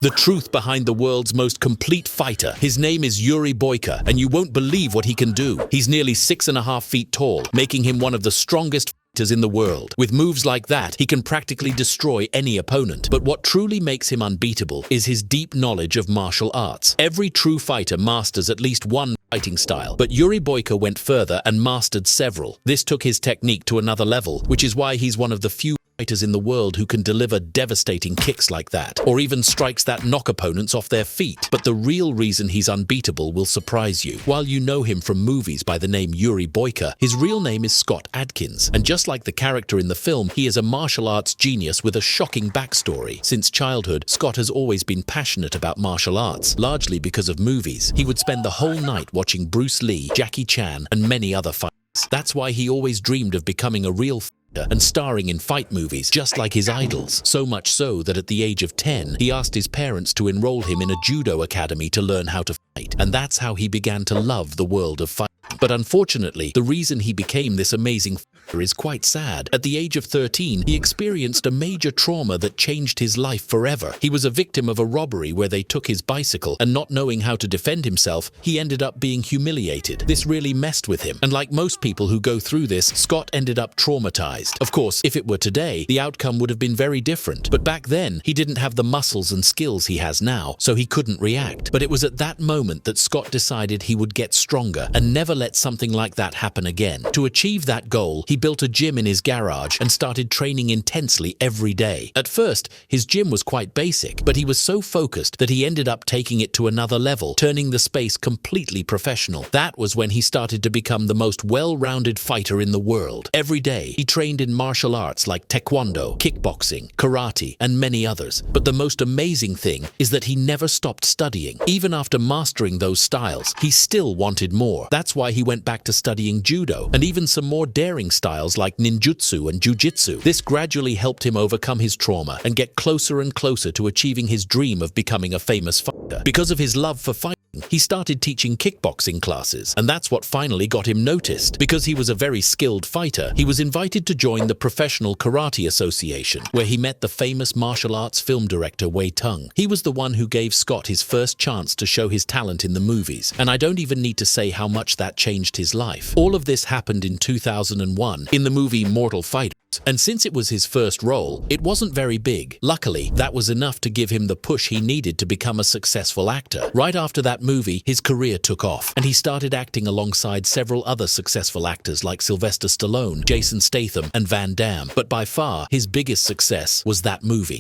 The truth behind the world's most complete fighter. His name is Yuri Boyka, and you won't believe what he can do. He's nearly 6.5 feet tall, making him one of the strongest fighters in the world. With moves like that, he can practically destroy any opponent. But what truly makes him unbeatable is his deep knowledge of martial arts. Every true fighter masters at least one fighting style, but Yuri Boyka went further and mastered several. This took his technique to another level, which is why he's one of the few fighters in the world who can deliver devastating kicks like that, or even strikes that knock opponents off their feet. But the real reason he's unbeatable will surprise you. While you know him from movies by the name Yuri Boyka, his real name is Scott Adkins, and just like the character in the film, he is a martial arts genius with a shocking backstory. Since childhood, Scott has always been passionate about martial arts, largely because of movies. He would spend the whole night watching Bruce Lee, Jackie Chan, and many other fighters. That's why he always dreamed of becoming a real fighter and starring in fight movies, just like his idols. So much so that at the age of 10, he asked his parents to enroll him in a judo academy to learn how to fight. And that's how he began to love the world of fighting. But unfortunately, the reason he became this amazing fighter is quite sad. At the age of 13, he experienced a major trauma that changed his life forever. He was a victim of a robbery where they took his bicycle, and not knowing how to defend himself, he ended up being humiliated. This really messed with him, and like most people who go through this, Scott ended up traumatized. Of course, if it were today, the outcome would have been very different. But back then, he didn't have the muscles and skills he has now, so he couldn't react. But it was at that moment that Scott decided he would get stronger and never let something like that happen again. To achieve that goal, he built a gym in his garage and started training intensely every day. At first, his gym was quite basic, but he was so focused that he ended up taking it to another level, turning the space completely professional. That was when he started to become the most well-rounded fighter in the world. Every day, he trained in martial arts like taekwondo, kickboxing, karate, and many others. But the most amazing thing is that he never stopped studying. Even after mastering those styles, he still wanted more. That's why he went back to studying judo, and even some more daring styles like ninjutsu and jujitsu. This gradually helped him overcome his trauma and get closer and closer to achieving his dream of becoming a famous fighter. Because of his love for fighting, he started teaching kickboxing classes, and that's what finally got him noticed. Because he was a very skilled fighter, he was invited to join the Professional Karate Association, where he met the famous martial arts film director Wei Tung. He was the one who gave Scott his first chance to show his talent in the movies, and I don't even need to say how much that changed his life. All of this happened in 2001 in the movie Mortal Fighters. And since it was his first role, it wasn't very big. Luckily, that was enough to give him the push he needed to become a successful actor. Right after that movie, his career took off, and he started acting alongside several other successful actors like Sylvester Stallone, Jason Statham, and Van Damme. But by far, his biggest success was that movie.